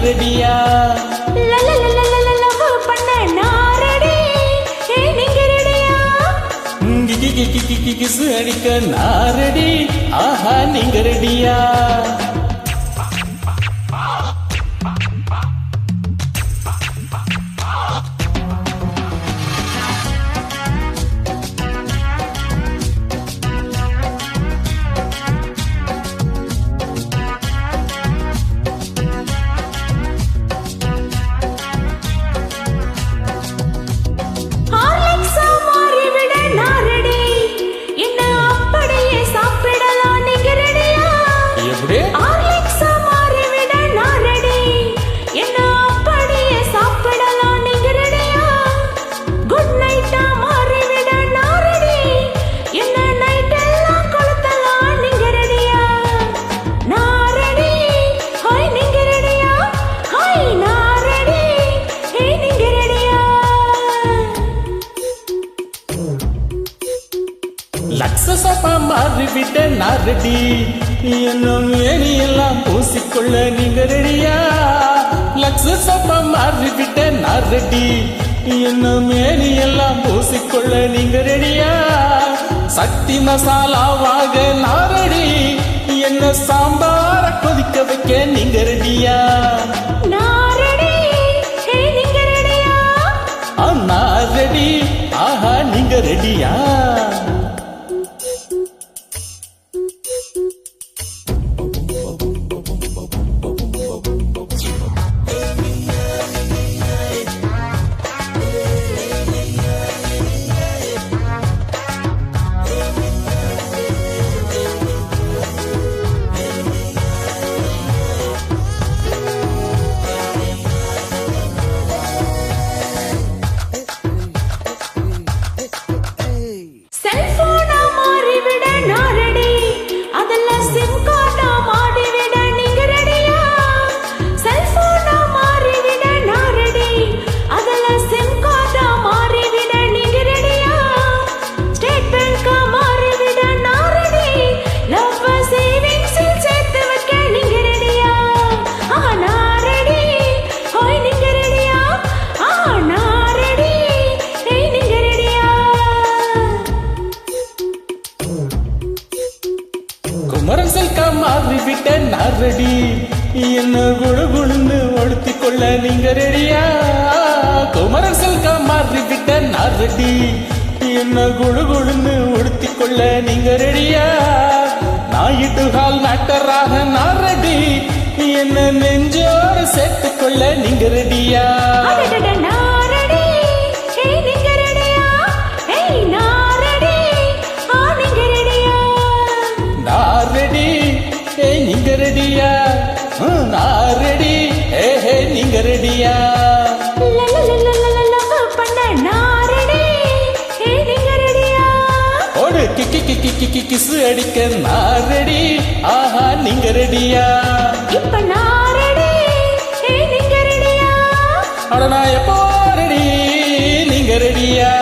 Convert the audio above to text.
ரெடியா? கிசு அடிக்க நான் ரெடி, ஆஹா நீங்க ரெடியா? லக்ஸசப்பா மாறிவிட்ட நான் ரெடி, என்னும் வேணி எல்லாம் பூசிக்கொள்ள நீங்க ரெடியா? லக்ஸசப்பா மாறிவிட்ட நான் ரெடி, என்னும் வேணி எல்லாம் பூசிக்கொள்ள நீங்க ரெடியா? சக்தி மசாலாவாக நான் ரெடி, என்ன சாம்பார கொதிக்க வைக்க நீங்க ரெடியா? நான் ரெடி, ஆஹா நீங்க ரெடியா? குமரசல்கா மாறிவிட்ட நான் ரெடி, என்ன குழுகுழுந்து ஒடுத்திக் கொள்ள நீங்க ரெடியா? குமரசல்கா மாறிவிட்ட நான் ரெடி, என்ன குழுகுழுந்து ஒடுத்திக் கொள்ள நீங்க ரெடியா? நாயிட்டுகால் நாட்டராக நான் ரெடி, என்ன நெஞ்சோடு சேர்த்துக் கொள்ள நீங்க ரெடியா? நீங்க ரெடியா? நான் ரெடி, ஏஹே நீங்க ரெடியா? ஓடு கிக்கி கிக்கி கிக்கி கிசு அடிக்க நான் ரெடி, ஆஹா நீங்க ரெடியா? இப்ப நான் ரெடி, நீங்க ரெடியா? அட நான் எப்போ ரெடி, நீங்க ரெடியா?